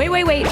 Wait.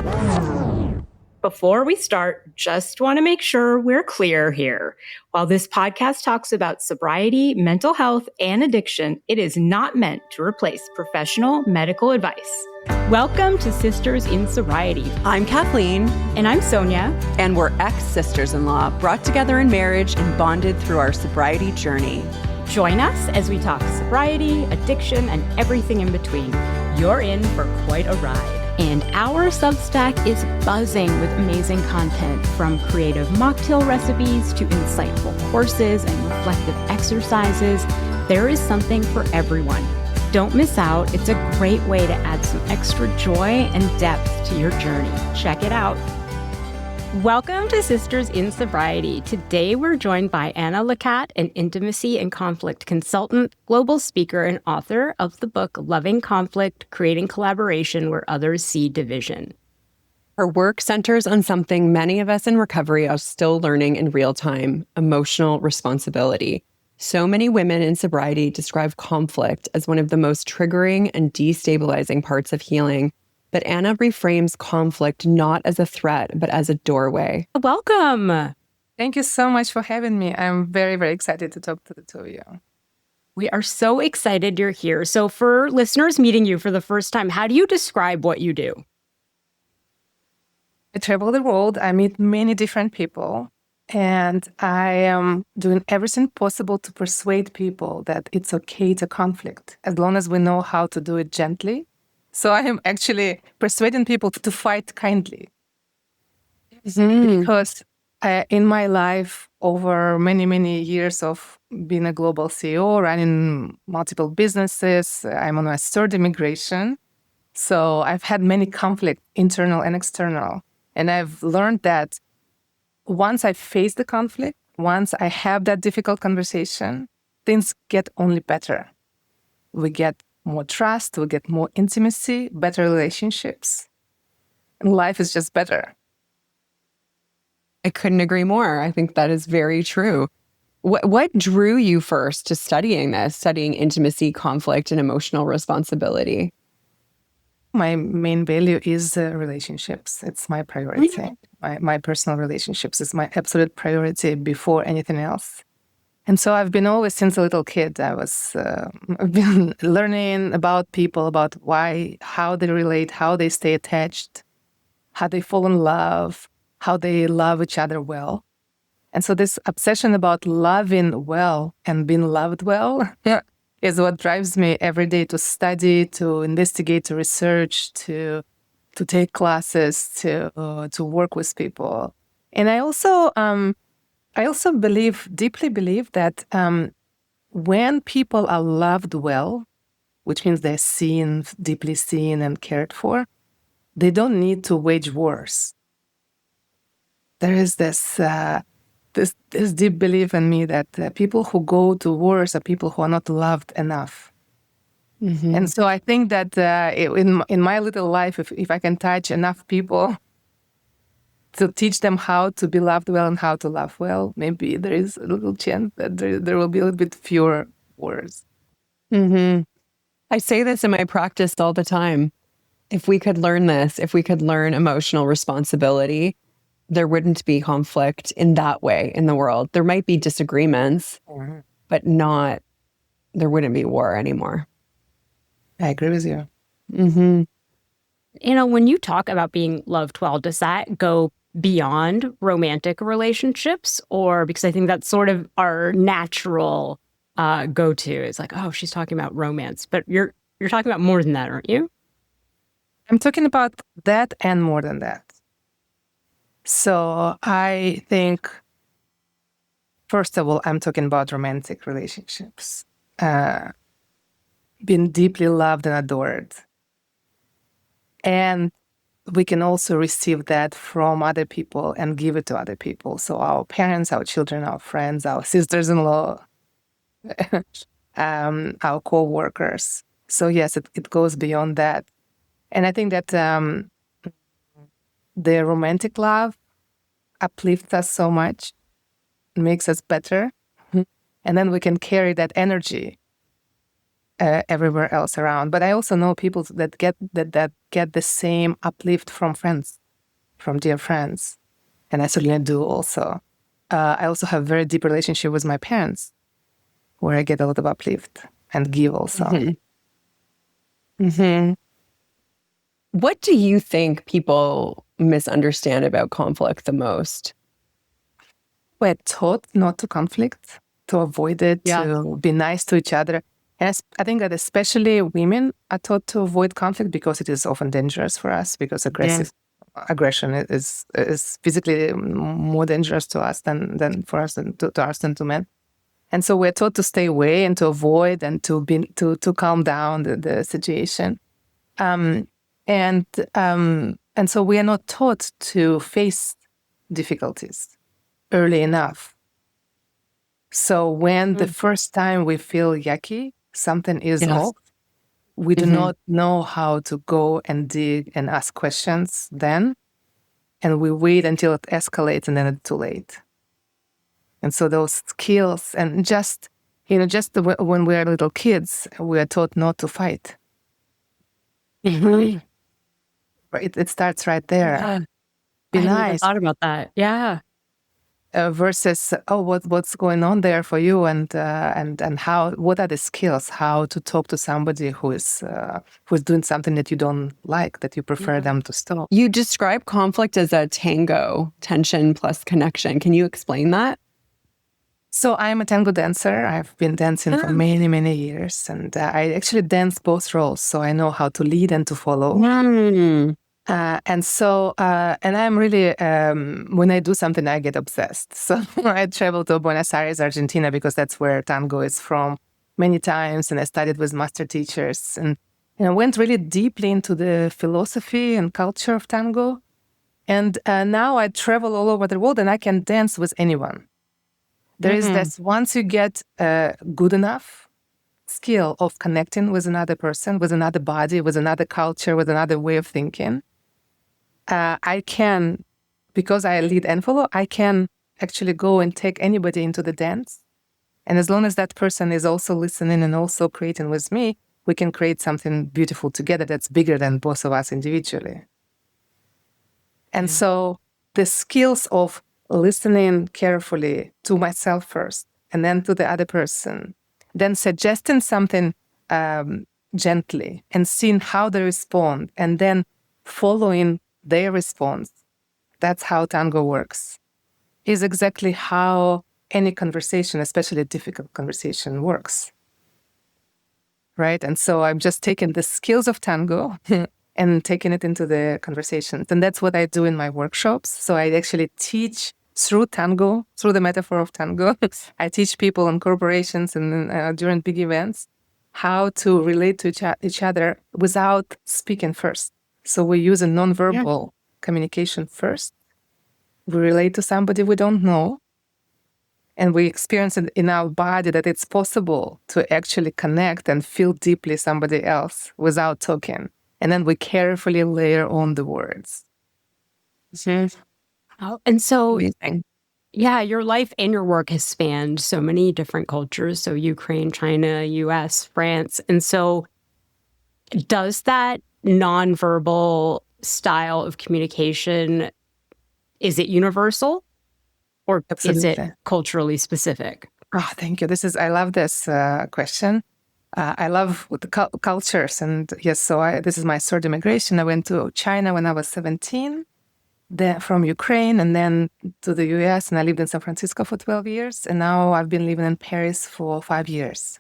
Before we start, just want to make sure we're clear here. While this podcast talks about sobriety, mental health, and addiction, it is not meant to replace professional medical advice. Welcome to Sisters in Sobriety. I'm Kathleen. And I'm Sonia. And we're ex-sisters-in-law, brought together in marriage and bonded through our sobriety journey. Join us as we talk sobriety, addiction, and everything in between. You're in for quite a ride. And our Substack is buzzing with amazing content, from creative mocktail recipes to insightful courses and reflective exercises. There is something for everyone. Don't miss out. It's a great way to add some extra joy and depth to your journey. Check it out. Welcome to Sisters in Sobriety. Today we're joined by Anna Lecat, an intimacy and conflict consultant, global speaker, and author of the book Loving Conflict, Creating Collaboration Where Others See Division. Her work centers on something many of us in recovery are still learning in real time: emotional responsibility. So many women in sobriety describe conflict as one of the most triggering and destabilizing parts of healing. But Anna reframes conflict not as a threat, but as a doorway. Welcome. Thank you so much for having me. I'm very, very excited to talk to the two of you. We are so excited you're here. So for listeners meeting you for the first time, how do you describe what you do? I travel the world. I meet many different people. And I am doing everything possible to persuade people that it's okay to conflict, as long as we know how to do it gently. So I am actually persuading people to fight kindly. Because in my life, over many, many years of being a global CEO, running multiple businesses, I'm on my third immigration. So I've had many conflicts, internal and external. And I've learned that once I face the conflict, once I have that difficult conversation, things get only better. We get more trust, we get more intimacy, better relationships, and life is just better. I couldn't agree more. I think that is very true. What drew you first to studying intimacy, conflict, and emotional responsibility? My main value is relationships. It's my priority. My personal relationships is my absolute priority before anything else. And so I've been always, since a little kid, I've been learning about people, about how they relate, how they stay attached, how they fall in love, how they love each other well. And so this obsession about loving well and being loved well is what drives me every day to study, to investigate, to research, to take classes, to work with people. And I also deeply believe that when people are loved well, which means they're seen, deeply seen and cared for, they don't need to wage wars. There is this deep belief in me that people who go to wars are people who are not loved enough. Mm-hmm. And so I think that in my little life, if I can touch enough people to teach them how to be loved well and how to love well, maybe there is a little chance that there will be a little bit fewer wars. Mm-hmm. I say this in my practice all the time. If we could learn this, if we could learn emotional responsibility, there wouldn't be conflict in that way in the world. There might be disagreements, but there wouldn't be war anymore. I agree with you. Mm-hmm. When you talk about being loved well, does that go beyond romantic relationships? Or, because I think that's sort of our natural go-to. It's like, oh, she's talking about romance. But you're talking about more than that, aren't you? I'm talking about that and more than that. So I think, first of all, I'm talking about romantic relationships. Being deeply loved and adored. And we can also receive that from other people and give it to other people. So our parents, our children, our friends, our sisters-in-law, our coworkers. So yes, it goes beyond that. And I think that the romantic love uplifts us so much, makes us better. And then we can carry that energy everywhere else around. But I also know people that get the same uplift from friends, from dear friends, and I certainly do also. I also have very deep relationship with my parents, where I get a lot of uplift and give also. What do you think people misunderstand about conflict the most? We're taught not to conflict, to avoid it, to be nice to each other. And I think that especially women are taught to avoid conflict because it is often dangerous for us, because aggression is physically more dangerous to us than for us to us than to men. And so we're taught to stay away and to avoid and to calm down the situation. And so we are not taught to face difficulties early enough. So when the first time we feel yucky, something is off, we do not know how to go and dig and ask questions then. And we wait until it escalates and then it's too late. And so those skills, and just when we are little kids, we are taught not to fight. It starts right there. Yeah. Be I hadn't nice. even thought about that. Yeah. Versus what's going on there for you, and how, what are the skills, how to talk to somebody who is doing something that you don't like, that you prefer them to stop. You describe conflict as a tango, tension plus connection. Can you explain that? So I'm a tango dancer. I've been dancing for many, many years, and I actually dance both roles, so I know how to lead and to follow. And I'm really, when I do something, I get obsessed. So I traveled to Buenos Aires, Argentina, because that's where tango is from, many times, and I studied with master teachers, and I went really deeply into the philosophy and culture of tango. And now I travel all over the world, and I can dance with anyone. There is this, once you get good enough skill of connecting with another person, with another body, with another culture, with another way of thinking, I can, because I lead and follow, I can actually go and take anybody into the dance. And as long as that person is also listening and also creating with me, we can create something beautiful together that's bigger than both of us individually. And so the skills of listening carefully to myself first, and then to the other person, then suggesting something gently and seeing how they respond, and then following their response. That's how tango works. Is exactly how any conversation, especially a difficult conversation, works. Right? And so I'm just taking the skills of tango and taking it into the conversations. And that's what I do in my workshops. So I actually teach through tango, through the metaphor of tango. I teach people in corporations and during big events how to relate to each other without speaking first. So we use a nonverbal communication first. We relate to somebody we don't know, and we experience it in our body that it's possible to actually connect and feel deeply somebody else without talking. And then we carefully layer on the words. And so, Amazing. yeah, your life and your work has spanned so many different cultures. So Ukraine, China, US, France. And so does that nonverbal style of communication, is it universal, or Absolutely. is it culturally specific? Oh, thank you. I love this question. I love the cultures. And yes, so this is my third immigration. I went to China when I was 17, then from Ukraine, and then to the US, and I lived in San Francisco for 12 years. And now I've been living in Paris for 5 years.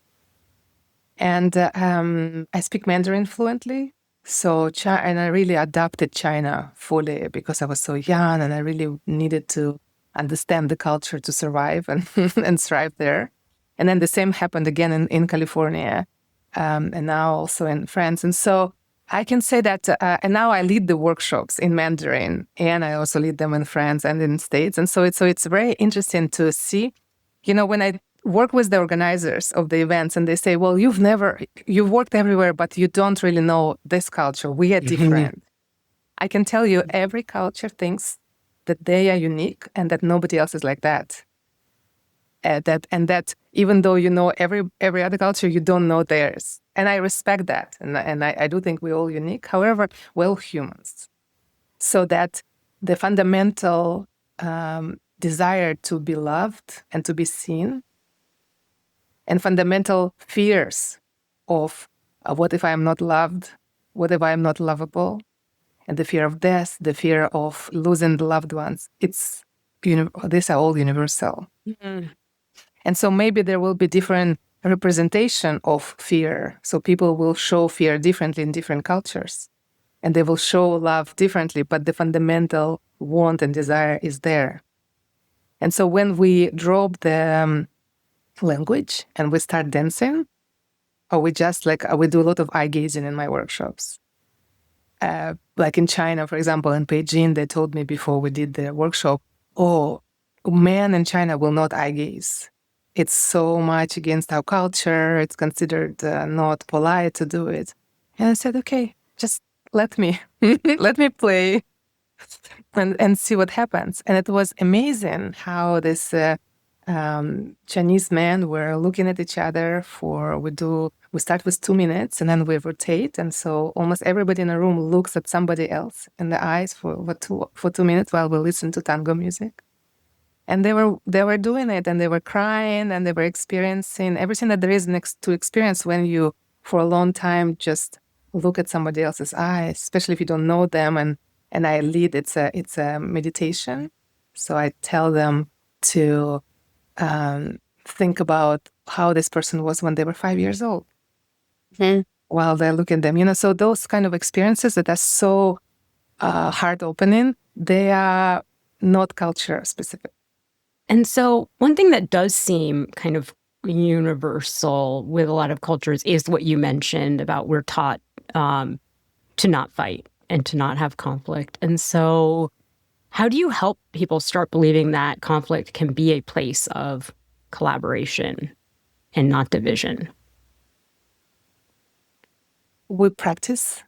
And I speak Mandarin fluently. So, and I really adopted China fully because I was so young, and I really needed to understand the culture to survive and and thrive there. And then the same happened again in California, and now also in France. And so I can say that, and now I lead the workshops in Mandarin, and I also lead them in France and in the States. And so it's very interesting to see, when I work with the organizers of the events, and they say, well, you've worked everywhere, but you don't really know this culture. We are different. I can tell you, every culture thinks that they are unique and that nobody else is like that. That even though you know every other culture, you don't know theirs. And I respect that. And I do think we're all unique. However, we're all humans. So that the fundamental desire to be loved and to be seen, and fundamental fears of what if I'm not loved? What if I'm not lovable? And the fear of death, the fear of losing the loved ones, these are all universal. Mm-hmm. And so maybe there will be different representation of fear. So people will show fear differently in different cultures. And they will show love differently, but the fundamental want and desire is there. And so when we drop the language and we start dancing, or we just we do a lot of eye gazing in my workshops. Like in China, for example, in Beijing, they told me before we did the workshop, men in China will not eye gaze. It's so much against our culture. It's considered not polite to do it. And I said, okay, just let me play and see what happens. And it was amazing how this Chinese men were looking at each other we start with 2 minutes and then we rotate. And so almost everybody in the room looks at somebody else in the eyes for 2 minutes while we listen to tango music. And they were doing it, and they were crying, and they were experiencing everything that there is next to experience when you, for a long time, just look at somebody else's eyes, especially if you don't know them. And I lead, it's a meditation. So I tell them to think about how this person was when they were 5 years old, while they look at them. So those kind of experiences that are so heart-opening, they are not culture specific. And so one thing that does seem kind of universal with a lot of cultures is what you mentioned about we're taught to not fight and to not have conflict. And so how do you help people start believing that conflict can be a place of collaboration and not division? We practice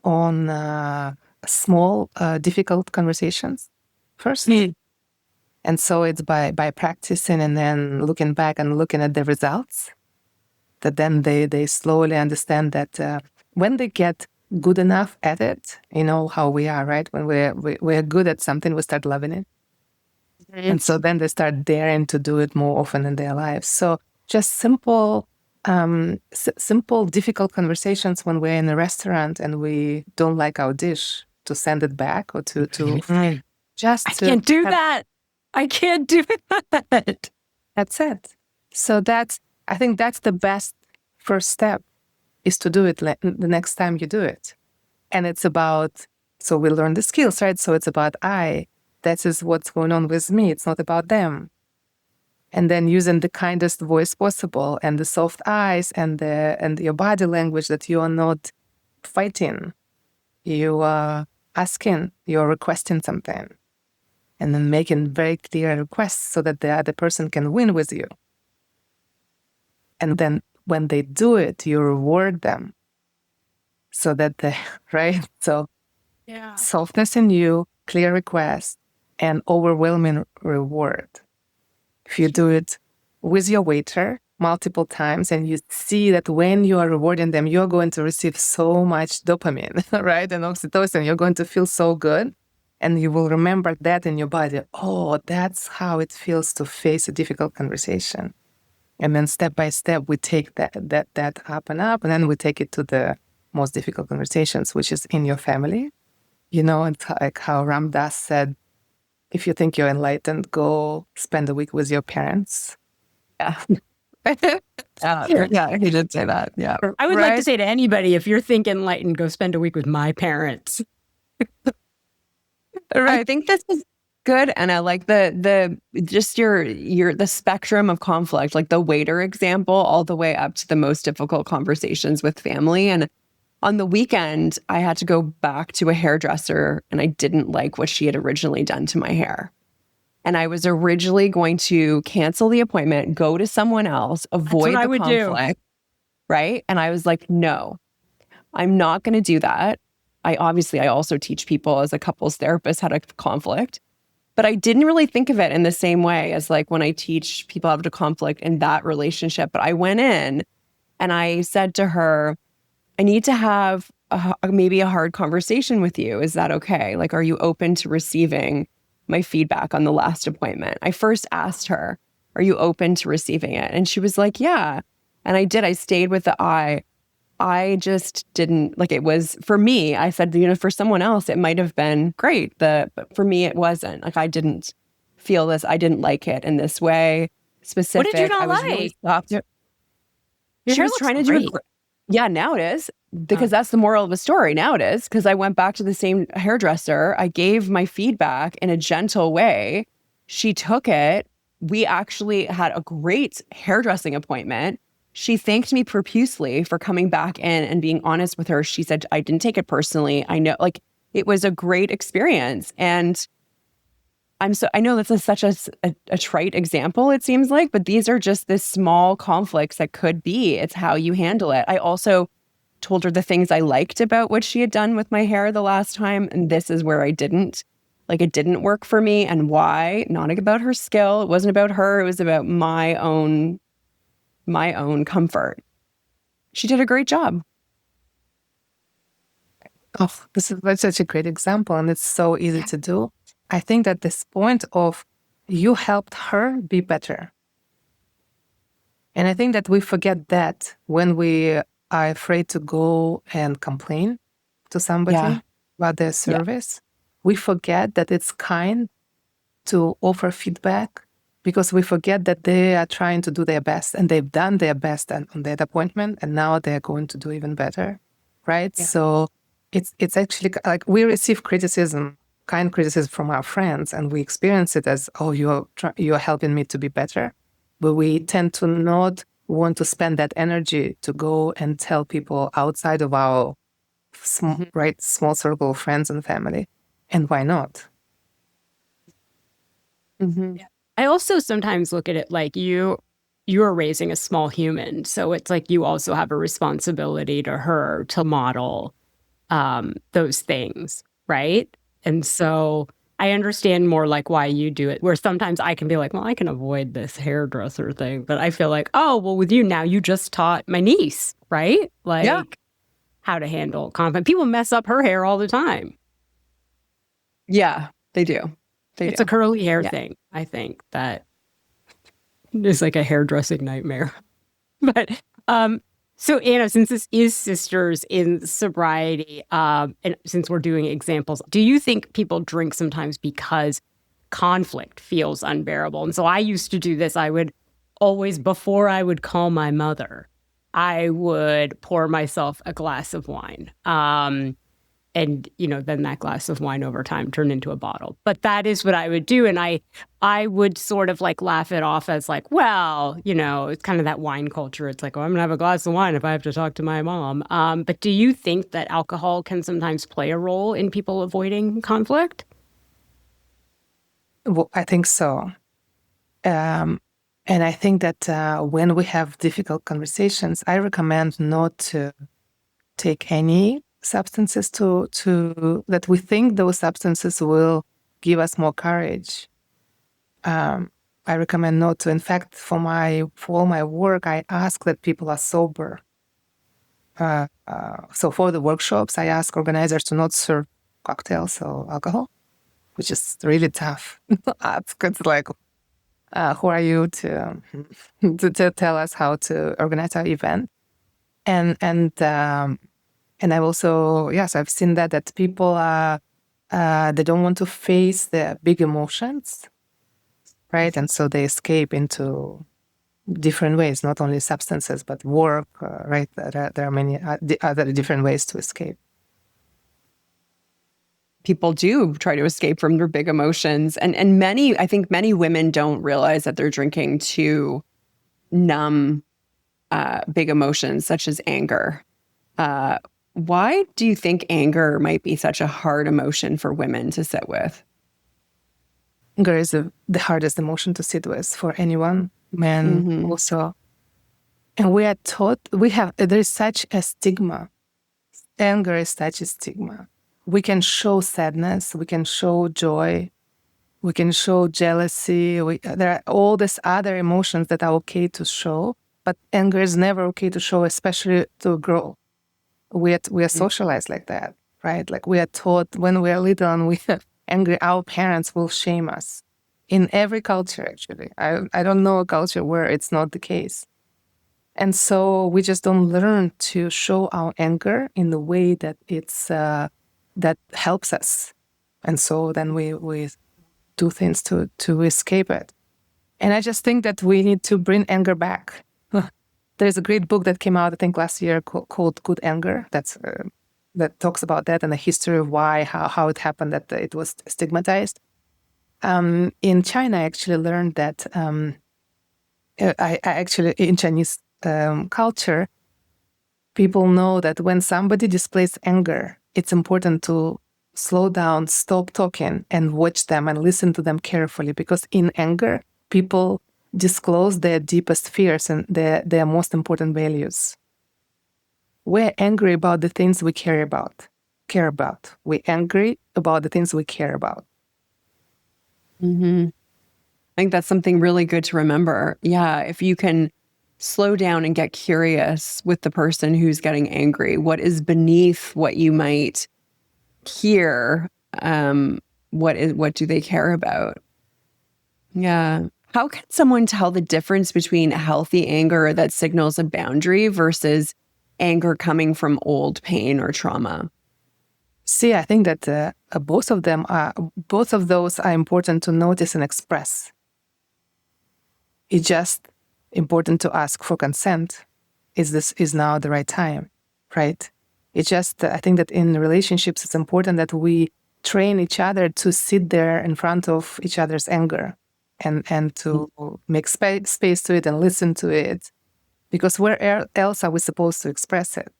on small, difficult conversations first. And so it's by practicing and then looking back and looking at the results that then they slowly understand that when they get good enough at it, how we are, right? When we're good at something, we start loving it. And so then they start daring to do it more often in their lives. So just simple, difficult conversations when we're in a restaurant and we don't like our dish, to send it back or to just I can't do that. I can't do that. That's it. So I think that's the best first step, is to do it the next time you do it. And it's about, so we learn the skills, right? So it's about that is what's going on with me. It's not about them. And then using the kindest voice possible and the soft eyes and your body language, that you are not fighting. You are asking, you're requesting something. And then making very clear requests so that the other person can win with you. And then when they do it, you reward them. So that right? So softness in you, clear request, and overwhelming reward. If you do it with your waiter multiple times and you see that when you are rewarding them, you're going to receive so much dopamine, right? And oxytocin, you're going to feel so good. And you will remember that in your body. Oh, that's how it feels to face a difficult conversation. And then step by step, we take that up, and then we take it to the most difficult conversations, which is in your family. It's like how Ram Dass said, if you think you're enlightened, go spend a week with your parents. Yeah. Yeah, he did say that. Yeah. I would like to say to anybody, if you're thinking enlightened, go spend a week with my parents. Right. I think this is good, and I like the spectrum of conflict, like the waiter example, all the way up to the most difficult conversations with family. And on the weekend, I had to go back to a hairdresser, and I didn't like what she had originally done to my hair. And I was originally going to cancel the appointment, go to someone else, avoid the conflict, right? And I was like, no, I'm not going to do that. I also teach people as a couples therapist how to conflict, but I didn't really think of it in the same way as like when I teach people how to conflict in that relationship. But I went in And I said to her, I need to have maybe a hard conversation with you. Is that okay? Like, are you open to receiving my feedback on the last appointment? I first asked her, are you open to receiving it? And she was like, yeah. And I did. I stayed with the I just didn't like it was for me. I said, for someone else, it might have been great. But for me, it wasn't. Like, I didn't feel this. I didn't like it in this way specific. What did you not I was like? really stopped. Your She hair was looks trying to do great. it. Yeah, now it is because that's the moral of the story. Now it is because I went back to the same hairdresser. I gave my feedback in a gentle way. She took it. We actually had a great hairdressing appointment. She thanked me profusely for coming back in and being honest with her. She said, I didn't take it personally. I know, like, it was a great experience. And I know that's such a trite example, it seems like, but these are just the small conflicts that could be. It's how you handle it. I also told her the things I liked about what she had done with my hair the last time. And this is where I didn't. Like, it didn't work for me and why. Not about her skill. It wasn't about her. It was about my own comfort. She did a great job. Oh, that's such a great example, and it's so easy to do. I think that this point of you helped her be better. And I think that we forget that when we are afraid to go and complain to somebody about their service. We forget that it's kind to offer feedback because we forget that they are trying to do their best and they've done their best on that appointment and now they're going to do even better, right? Yeah. So it's actually like we receive criticism, kind criticism from our friends, and we experience it as, oh, you're helping me to be better. But we tend to not want to spend that energy to go and tell people outside of our small circle of friends and family. And why not? Mm-hmm. Yeah. I also sometimes look at it like you're raising a small human. So it's like you also have a responsibility to her to model those things, right? And so I understand more like why you do it, where sometimes I can be like, well, I can avoid this hairdresser thing. But I feel like, oh, well, with you now, you just taught my niece, right? Like how to handle conflict. People mess up her hair all the time. Yeah, they do. It's a curly hair thing, I think, that is like a hairdressing nightmare. But so Anna, since this is Sisters in Sobriety, and since we're doing examples, do you think people drink sometimes because conflict feels unbearable? And so I used to do this. I would always, before I would call my mother, I would pour myself a glass of wine. And, then that glass of wine over time turned into a bottle. But that is what I would do. And I would sort of like laugh it off as like, well, it's kind of that wine culture. It's like, oh, I'm going to have a glass of wine if I have to talk to my mom. But do you think that alcohol can sometimes play a role in people avoiding conflict? Well, I think so. And I think that when we have difficult conversations, I recommend not to take any substances to that we think those substances will give us more courage. I recommend not to. In fact, for all my work, I ask that people are sober. So for the workshops, I ask organizers to not serve cocktails or alcohol, which is really tough. It's like, who are you to tell us how to organize our event? And I've also, I've seen that people they don't want to face the big emotions, right? And so they escape into different ways, not only substances, but work, right? There are many other different ways to escape. People do try to escape from their big emotions. And I think many women don't realize that they're drinking to numb big emotions, such as anger. Why do you think anger might be such a hard emotion for women to sit with? Anger is the hardest emotion to sit with for anyone, men also. And we are taught, there is such a stigma. Anger is such a stigma. We can show sadness, we can show joy, we can show jealousy. There are all these other emotions that are okay to show, But anger is never okay to show, especially to a girl. We are socialized like that, right? Like we are taught when we are little and we are angry, our parents will shame us. In every culture, actually. I don't know a culture where it's not the case. And so we just don't learn to show our anger in the way that it's that helps us. And so then we do things to escape it. And I just think that we need to bring anger back. There's a great book that came out, I think, last year called Good Anger. That talks about that and the history of why, how it happened that it was stigmatized. In China, I actually learned that I actually in Chinese culture, people know that when somebody displays anger, it's important to slow down, stop talking, and watch them and listen to them carefully. Because in anger, people disclose their deepest fears and their most important values. We're angry about the things we care about. We're angry about the things we care about. Mm-hmm. I think that's something really good to remember. Yeah, if you can slow down and get curious with the person who's getting angry, what is beneath what you might hear? What do they care about? Yeah. How can someone tell the difference between healthy anger that signals a boundary versus anger coming from old pain or trauma? See, I think that both of those are important to notice and express. It's just important to ask for consent. Is now the right time, right? It's just, I think that in relationships, it's important that we train each other to sit there in front of each other's anger and to make space to it and listen to it. Because where else are we supposed to express it,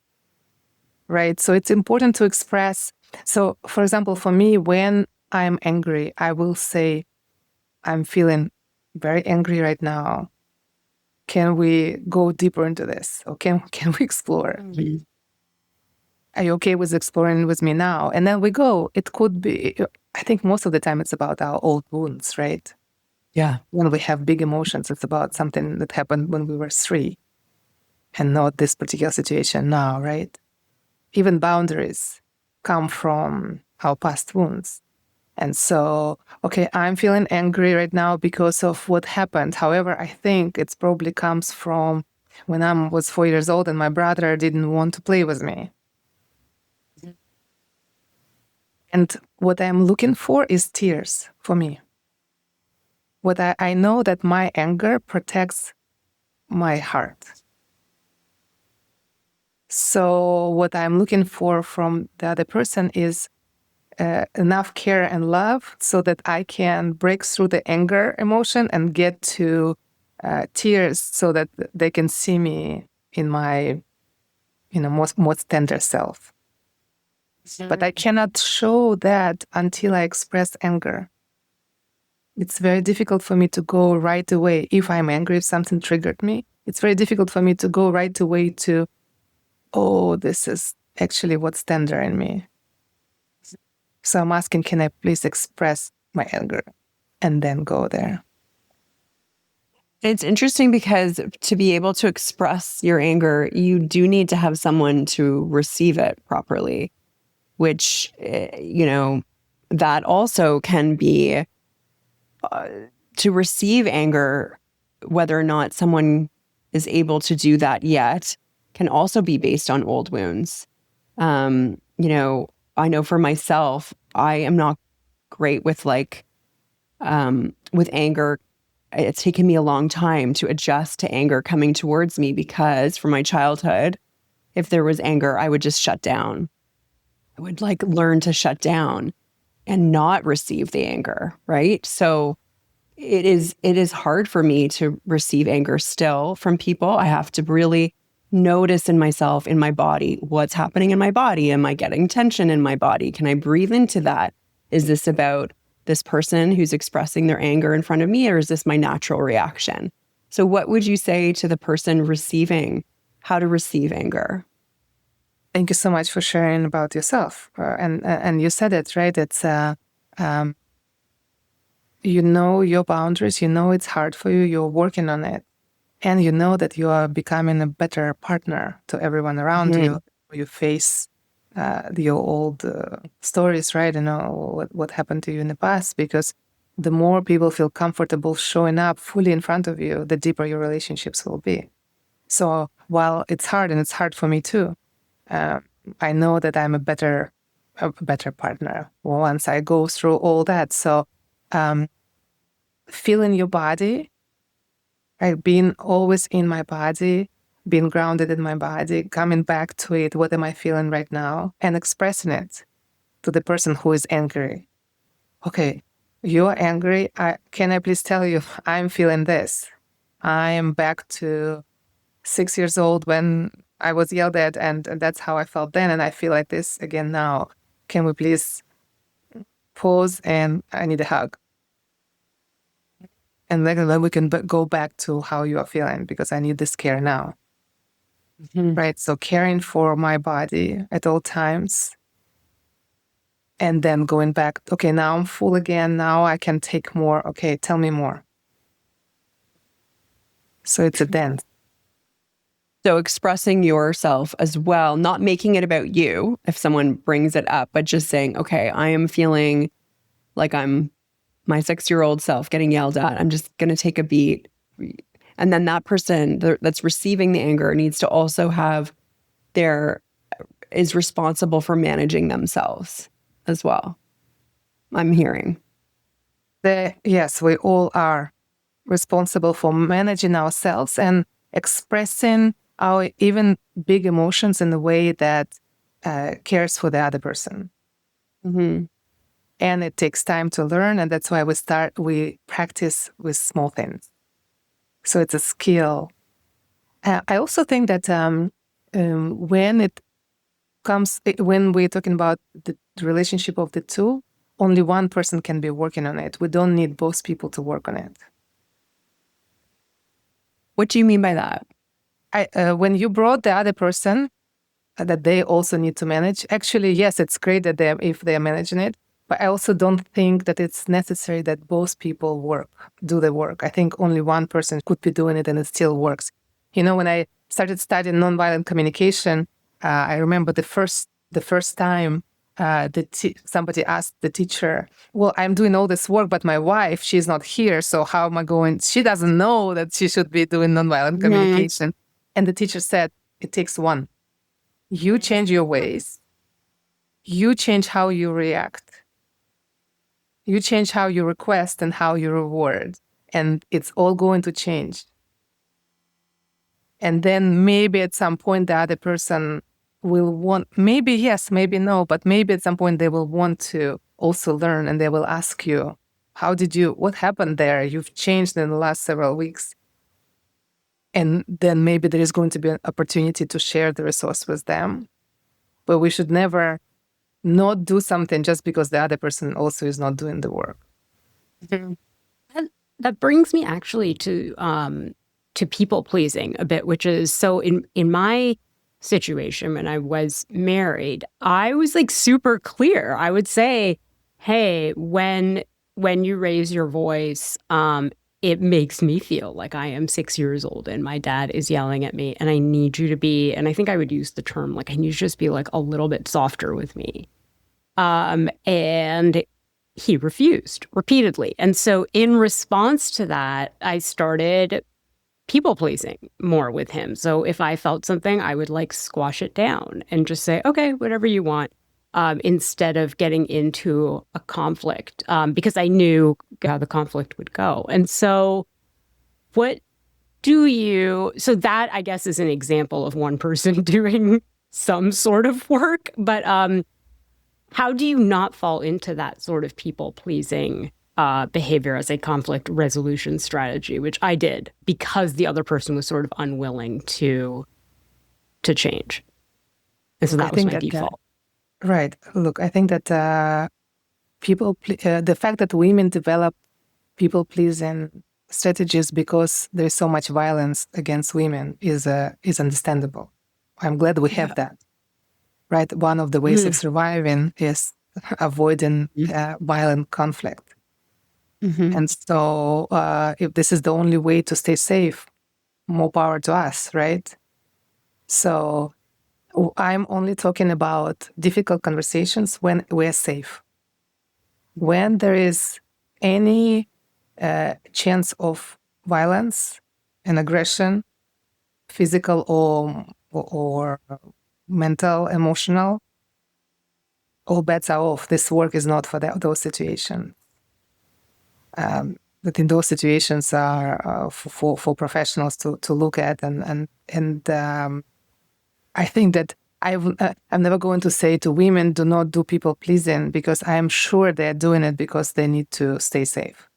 right? So it's important to express. So, for example, for me, when I'm angry, I will say, I'm feeling very angry right now. Can we go deeper into this? Or can we explore? Mm-hmm. Are you okay with exploring with me now? And then we go. It could be, I think most of the time it's about our old wounds, right? Yeah. When we have big emotions, it's about something that happened when we were 3 and not this particular situation now, right? Even boundaries come from our past wounds. And so, okay, I'm feeling angry right now because of what happened. However, I think it probably comes from when I was 4 years old and my brother didn't want to play with me. And what I'm looking for is tears for me. What I know that my anger protects my heart. So what I'm looking for from the other person is enough care and love so that I can break through the anger emotion and get to tears so that they can see me in my most tender self. But I cannot show that until I express anger. It's very difficult for me to go right away. If I'm angry, if something triggered me, it's very difficult for me to go right away to, oh, this is actually what's tender in me. So I'm asking, can I please express my anger and then go there? It's interesting because to be able to express your anger, you do need to have someone to receive it properly, which, that also can be to receive anger, whether or not someone is able to do that yet, can also be based on old wounds. I know for myself, I am not great with with anger. It's taken me a long time to adjust to anger coming towards me because from my childhood, if there was anger, I would just shut down. I would learn to shut down and not receive the anger, right? So it is hard for me to receive anger still from people. I have to really notice in myself, in my body, what's happening in my body. Am I getting tension in my body? Can I breathe into that? Is this about this person who's expressing their anger in front of me, or is this my natural reaction? So what would you say to the person receiving how to receive anger? Thank you so much for sharing about yourself. And you said it, right? It's, you know your boundaries, you know it's hard for you, you're working on it. and you know that you are becoming a better partner to everyone around you. You face your old stories, right? You know what happened to you in the past, because the more people feel comfortable showing up fully in front of you, the deeper your relationships will be. So while it's hard, and it's hard for me too, I know that I'm a better partner once I go through all that. So feeling your body, right? Being always in my body, being grounded in my body, coming back to it. What am I feeling right now? And expressing it to the person who is angry. Okay, you're angry. Can I please tell you, I'm feeling this. I am back to 6 years old when I was yelled at, and that's how I felt then. And I feel like this again now. Can we please pause? And I need a hug. And then we can go back to how you are feeling, because I need this care now. Right? So caring for my body at all times. And then going back, okay, now I'm full again. Now I can take more. Okay, tell me more. So it's a dance. So expressing yourself as well, not making it about you if someone brings it up, but just saying, okay, I am feeling like I'm my 6-year-old self getting yelled at. I'm just going to take a beat. And then that person that's receiving the anger needs to also is responsible for managing themselves as well. I'm hearing. Yes, we all are responsible for managing ourselves and expressing our even big emotions in a way that cares for the other person. And it takes time to learn, and that's why we practice with small things. So it's a skill. I also think that when we're talking about the relationship of the two, only one person can be working on it. We don't need both people to work on it. What do you mean by that? When you brought the other person that they also need to manage, actually, yes, it's great that if they're managing it, but I also don't think that it's necessary that both people do the work. I think only one person could be doing it and it still works. You know, when I started studying nonviolent communication, I remember the first time somebody asked the teacher, well, I'm doing all this work, but my wife, she's not here. So how am I going? She doesn't know that she should be doing nonviolent communication. And the teacher said, it takes one. You change your ways. You change how you react. You change how you request and how you reward. And it's all going to change. And then maybe at some point the other person will want, maybe yes, maybe no, but maybe at some point they will want to also learn, and they will ask you, what happened there? You've changed in the last several weeks. And then maybe there is going to be an opportunity to share the resource with them. But we should never not do something just because the other person also is not doing the work. That brings me actually to people pleasing a bit, which is, so in my situation when I was married, I was like super clear. I would say, hey, when you raise your voice, it makes me feel like I am 6 years old and my dad is yelling at me, and I need you to be, and I think I would use the term, like, I need you to just be like a little bit softer with me. And he refused repeatedly. And so in response to that, I started people pleasing more with him. So if I felt something, I would like squash it down and just say, okay, whatever you want, instead of getting into a conflict, because I knew how the conflict would go. And so so that, I guess, is an example of one person doing some sort of work. But how do you not fall into that sort of people-pleasing behavior as a conflict resolution strategy, which I did because the other person was sort of unwilling to change? And so that was my default. Right. Look, I think that the fact that women develop people-pleasing strategies because there is so much violence against women is understandable. I'm glad we have that. Right. One of the ways of surviving is avoiding violent conflict. And so if this is the only way to stay safe, more power to us, right? So I'm only talking about difficult conversations when we're safe. When there is any chance of violence and aggression, physical or mental, emotional, all bets are off. This work is not for those situations. But in those situations are for professionals to look at, and I think that I'm never going to say to women, do not do people pleasing, because I am sure they're doing it because they need to stay safe.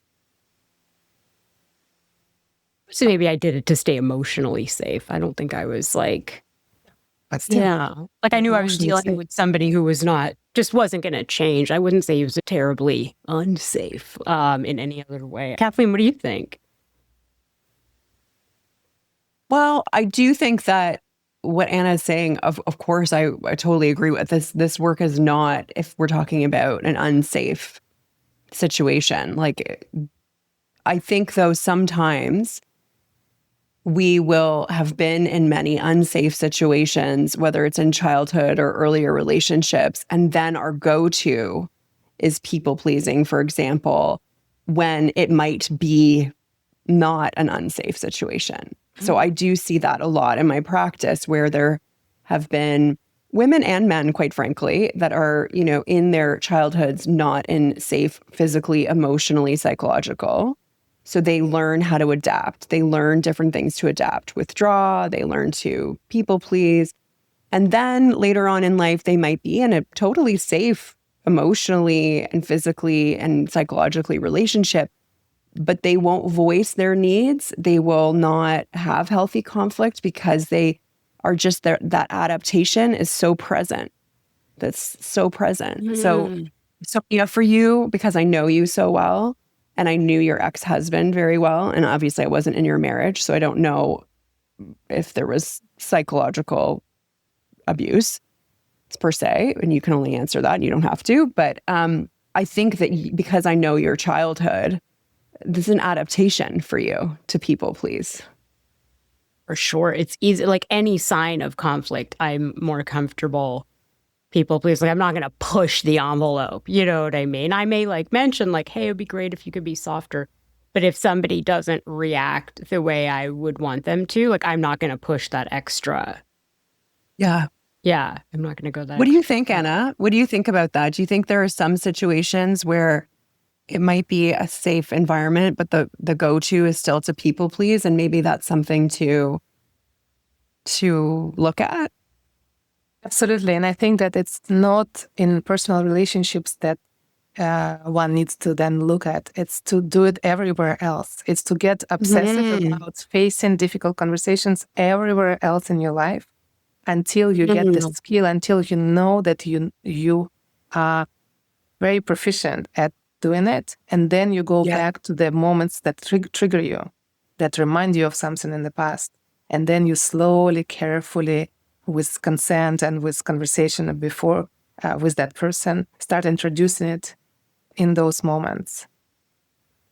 So maybe I did it to stay emotionally safe. I don't think I was like, But still, yeah, like I knew I was emotionally dealing safe. with somebody who was just wasn't going to change. I wouldn't say he was terribly unsafe in any other way. Kathleen, what do you think? Well, I do think that what Anna is saying, of course, I totally agree with this. This work is not, if we're talking about an unsafe situation. Like, I think though sometimes we will have been in many unsafe situations, whether it's in childhood or earlier relationships, and then our go-to is people pleasing, for example, when it might be not an unsafe situation. So I do see that a lot in my practice, where there have been women and men, quite frankly, that are, in their childhoods not in safe physically, emotionally, psychological. So they learn how to adapt. They learn different things to adapt, withdraw. They learn to people please. And then later on in life, they might be in a totally safe emotionally and physically and psychologically relationship, but they won't voice their needs. They will not have healthy conflict because they are just there. That adaptation is so present. That's so present. So, for you, because I know you so well, and I knew your ex-husband very well, and obviously I wasn't in your marriage, so I don't know if there was psychological abuse per se, and you can only answer that, and you don't have to. But I think that because I know your childhood, this is an adaptation for you to people please. For sure. It's easy. Like any sign of conflict, I'm more comfortable people please. Like I'm not going to push the envelope. You know what I mean? I may mention hey, it'd be great if you could be softer. But if somebody doesn't react the way I would want them to, I'm not going to push that extra. Yeah. Yeah. I'm not going to go that. What do you think, Anna? What do you think about that? Do you think there are some situations where it might be a safe environment, but the go-to is still to people please, and maybe that's something to look at? Absolutely. And I think that it's not in personal relationships that one needs to then look at. It's to do it everywhere else. It's to get obsessive about facing difficult conversations everywhere else in your life until you get the skill, until you know that you are very proficient at doing it. And then you go back to the moments that trigger you, that remind you of something in the past. And then you slowly, carefully, with consent and with conversation before with that person, start introducing it in those moments.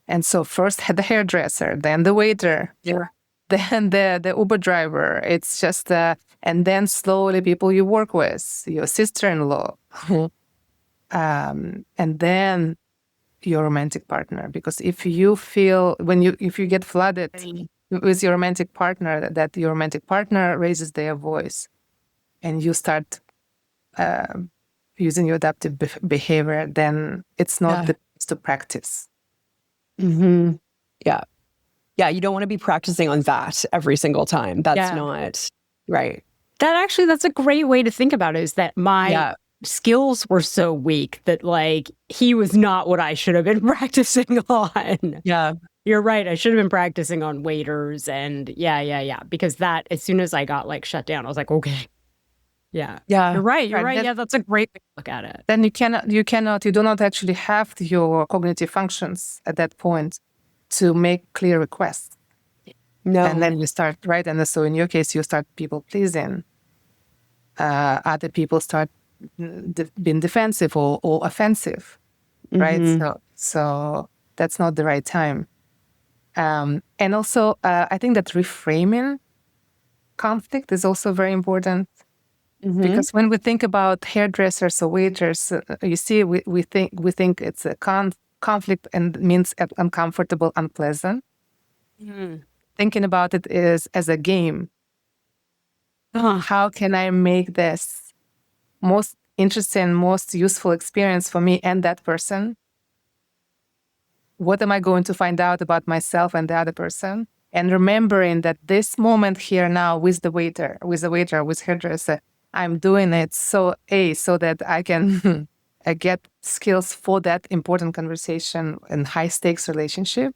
And so first the hairdresser, then the waiter, then the Uber driver. It's just, and then slowly people you work with, your sister-in-law, and then your romantic partner. Because if you feel, if you get flooded with your romantic partner, that your romantic partner raises their voice, and you start using your adaptive behavior, then it's not the place to practice. Mm-hmm. Yeah. Yeah, you don't want to be practicing on that every single time. That's not right. That's a great way to think about it, is that my skills were so weak that he was not what I should have been practicing on. Yeah. You're right. I should have been practicing on waiters and because that, as soon as I got shut down, I was like, okay. Yeah. You're right. Yeah, that's a great way to look at it. Then you do not actually have your cognitive functions at that point to make clear requests. No. And then you start, right? And so in your case, you start people pleasing. Other people start being defensive or offensive, right? So that's not the right time. And also, I think that reframing conflict is also very important. Because when we think about hairdressers or waiters, you see, we think it's a conflict and means uncomfortable, unpleasant. Thinking about it is as a game. How can I make this most interesting, most useful experience for me and that person? What am I going to find out about myself and the other person? And remembering that this moment here now with the waiter, with hairdresser, I'm doing it so that I can get skills for that important conversation and high stakes relationship.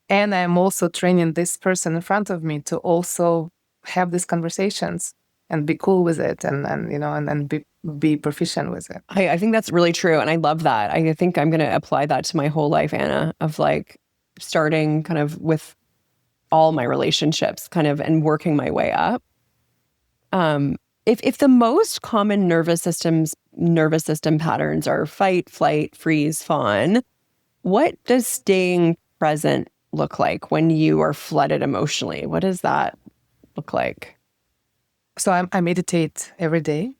And I'm also training this person in front of me to also have these conversations and be cool with it and be proficient with it. I think that's really true. And I love that. I think I'm going to apply that to my whole life, Anna, of like starting kind of with all my relationships kind of and working my way up. If the most common nervous system patterns are fight, flight, freeze, fawn, what does staying present look like when you are flooded emotionally? What does that look like? So I meditate every day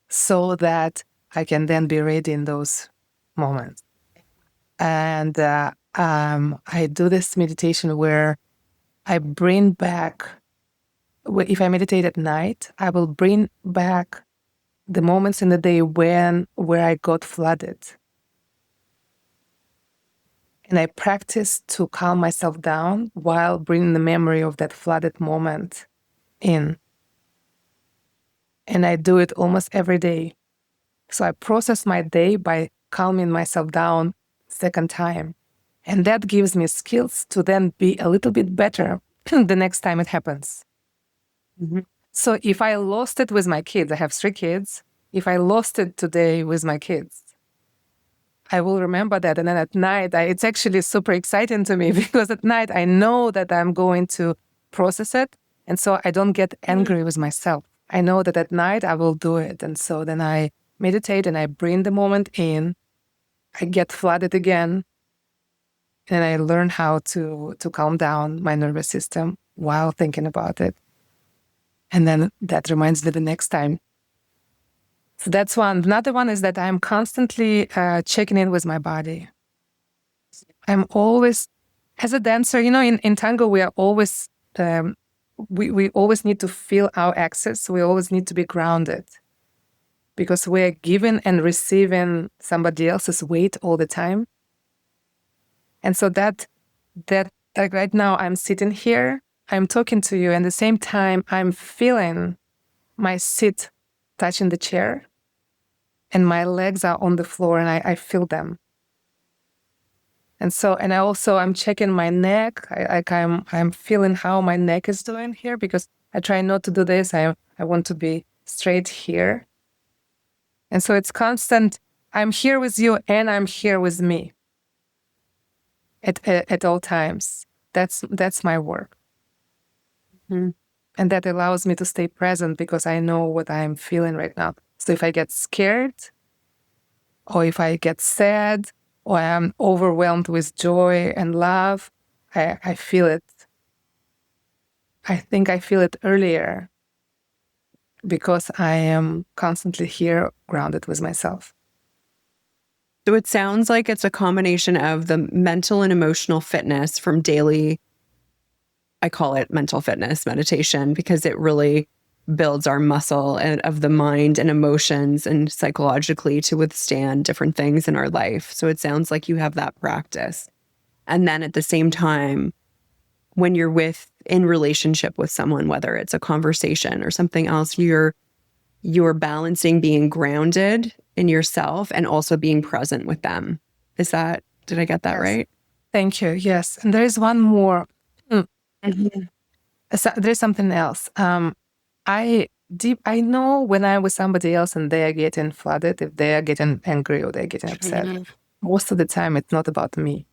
so that I can then be ready in those moments. And I do this meditation where I bring back, if I meditate at night, I will bring back the moments in the day where I got flooded. And I practice to calm myself down while bringing the memory of that flooded moment in. And I do it almost every day. So I process my day by calming myself down second time. And that gives me skills to then be a little bit better the next time it happens. So if I lost it with my kids, I have 3 kids. If I lost it today with my kids, I will remember that. And then at night, it's actually super exciting to me because at night I know that I'm going to process it. And so I don't get angry with myself. I know that at night I will do it. And so then I meditate and I bring the moment in. I get flooded again. And I learn how to calm down my nervous system while thinking about it. And then that reminds me the next time. So that's one. Another one is that I'm constantly checking in with my body. I'm always, as a dancer, in tango, we are always, we always need to feel our axis. We always need to be grounded because we're giving and receiving somebody else's weight all the time. And so that like right now I'm sitting here, I'm talking to you, and at the same time I'm feeling my seat touching the chair, and my legs are on the floor, and I feel them. And so, and I'm checking my neck. I'm feeling how my neck is doing here because I try not to do this. I want to be straight here. And so it's constant. I'm here with you, and I'm here with me. At all times. That's my work. And that allows me to stay present because I know what I'm feeling right now. So if I get scared, or if I get sad, or I'm overwhelmed with joy and love, I feel it. I think I feel it earlier because I am constantly here grounded with myself. So it sounds like it's a combination of the mental and emotional fitness from daily, I call it mental fitness meditation, because it really builds our muscle of the mind and emotions and psychologically to withstand different things in our life. So it sounds like you have that practice. And then at the same time, when you're in relationship with someone, whether it's a conversation or something else, you're balancing being grounded in yourself and also being present with them. Did I get that right? Thank you. Yes. And there is one more. So there's something else. I know when I'm with somebody else and they are getting flooded, if they are getting angry or they're getting upset, most of the time it's not about me.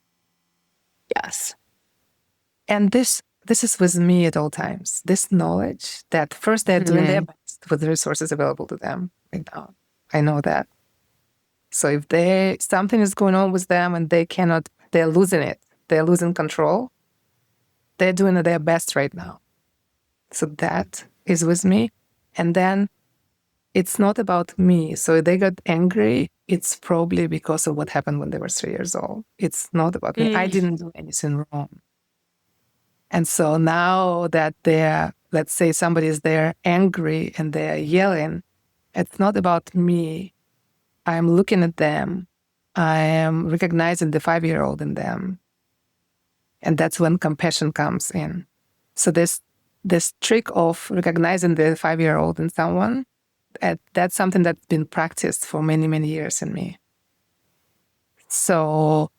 Yes. And this is with me at all times. This knowledge that first they're doing their best with the resources available to them right now. I know that. So if something is going on with them and they're losing it, they're losing control, they're doing their best right now. So that is with me. And then it's not about me. So if they got angry, it's probably because of what happened when they were 3 years old. It's not about me. I didn't do anything wrong. And so now that let's say somebody is there angry and they're yelling, it's not about me. I'm looking at them. I am recognizing the 5-year-old in them. And that's when compassion comes in. So this trick of recognizing the 5-year-old in someone, that's something that's been practiced for many, many years in me. So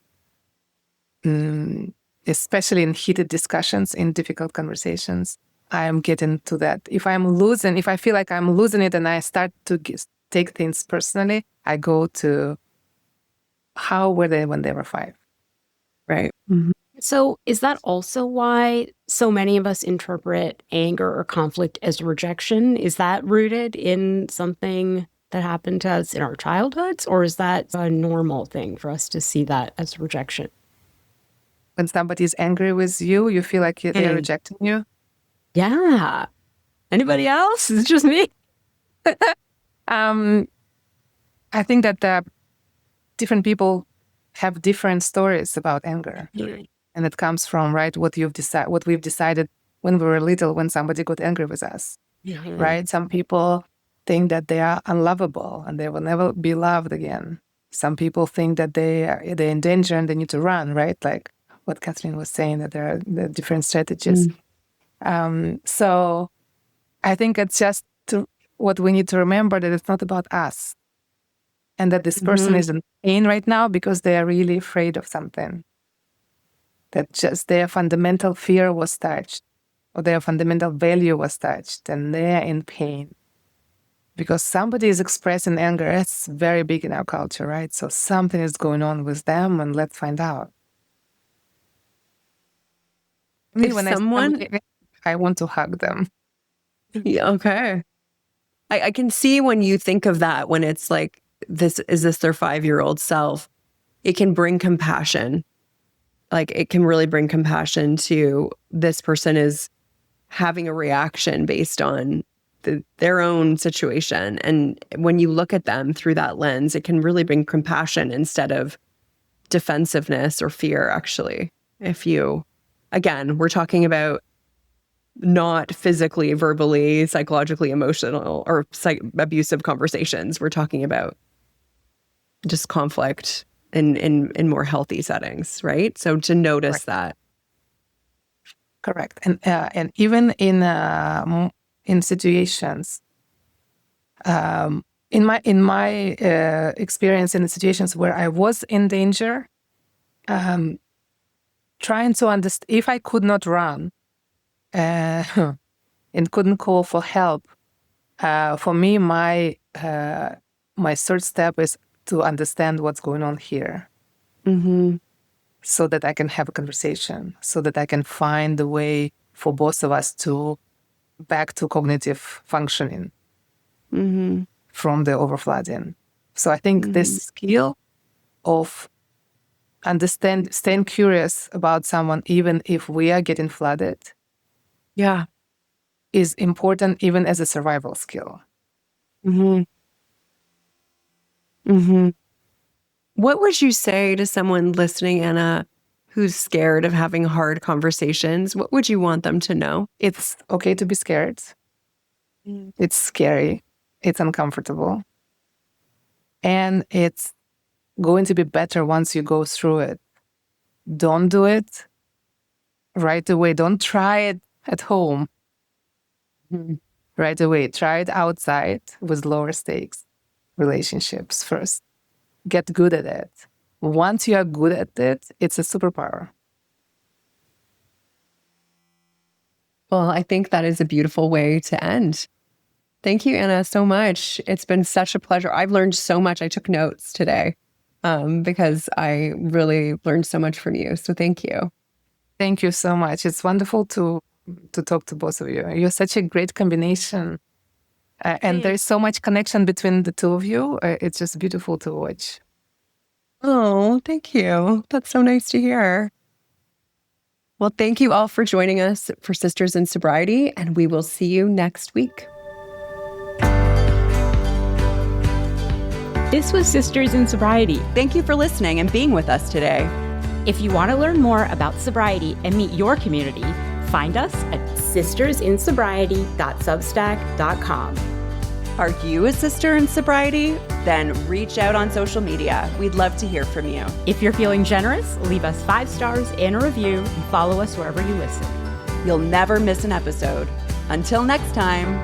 especially in heated discussions, in difficult conversations, I am getting to that. If I feel like I'm losing it and I start to take things personally, I go to how were they when they were 5? Right. Mm-hmm. So is that also why so many of us interpret anger or conflict as rejection? Is that rooted in something that happened to us in our childhoods? Or is that a normal thing for us to see that as rejection? When somebody's angry with you, you feel like they're rejecting you? Yeah. Anybody else? Is it just me? I think that different people have different stories about anger. And it comes from, right, what we've decided when we were little, when somebody got angry with us, right? Some people think that they are unlovable and they will never be loved again. Some people think that they're in danger and they need to run, right? Like what Kathleen was saying, that there are the different strategies. So I think it's just what we need to remember, that it's not about us. And that this person is in pain right now because they are really afraid of something. That just their fundamental fear was touched, or their fundamental value was touched, and they're in pain. Because somebody is expressing anger, it's very big in our culture, right? So something is going on with them, and let's find out. I want to hug them. Yeah, okay. I can see when you think of that, when it's like, is this their 5-year-old self? It can bring compassion. Like it can really bring compassion to this person is having a reaction based on their own situation. And when you look at them through that lens, it can really bring compassion instead of defensiveness or fear, actually. Again, we're talking about not physically, verbally, psychologically, emotional, or abusive conversations. We're talking about just conflict in more healthy settings, right? So to notice that. Correct. And even in situations, in my experience in the situations where I was in danger, trying to understand, if I could not run and couldn't call for help, for me, my third step is to understand what's going on here. So that I can have a conversation, so that I can find a way for both of us to back to cognitive functioning from the overflooding. So I think this skill of staying curious about someone, even if we are getting flooded, is important even as a survival skill. What would you say to someone listening, Anna, who's scared of having hard conversations? What would you want them to know? It's okay to be scared. It's scary. It's uncomfortable. And it's going to be better once you go through it. Don't do it right away. Don't try it at home right away. Try it outside with lower stakes relationships first. Get good at it. Once you are good at it, it's a superpower. Well, I think that is a beautiful way to end. Thank you, Anna, so much. It's been such a pleasure. I've learned so much. I took notes today because I really learned so much from you. So thank you. Thank you so much. It's wonderful to talk to both of you. You're such a great combination. And there's so much connection between the two of you. It's just beautiful to watch. Oh, thank you. That's so nice to hear. Well, thank you all for joining us for Sisters in Sobriety, and we will see you next week. This was Sisters in Sobriety. Thank you for listening and being with us today. If you want to learn more about sobriety and meet your community, find us at sistersinsobriety.substack.com. Are you a sister in sobriety? Then reach out on social media. We'd love to hear from you. If you're feeling generous, leave us 5 stars and a review and follow us wherever you listen. You'll never miss an episode. Until next time.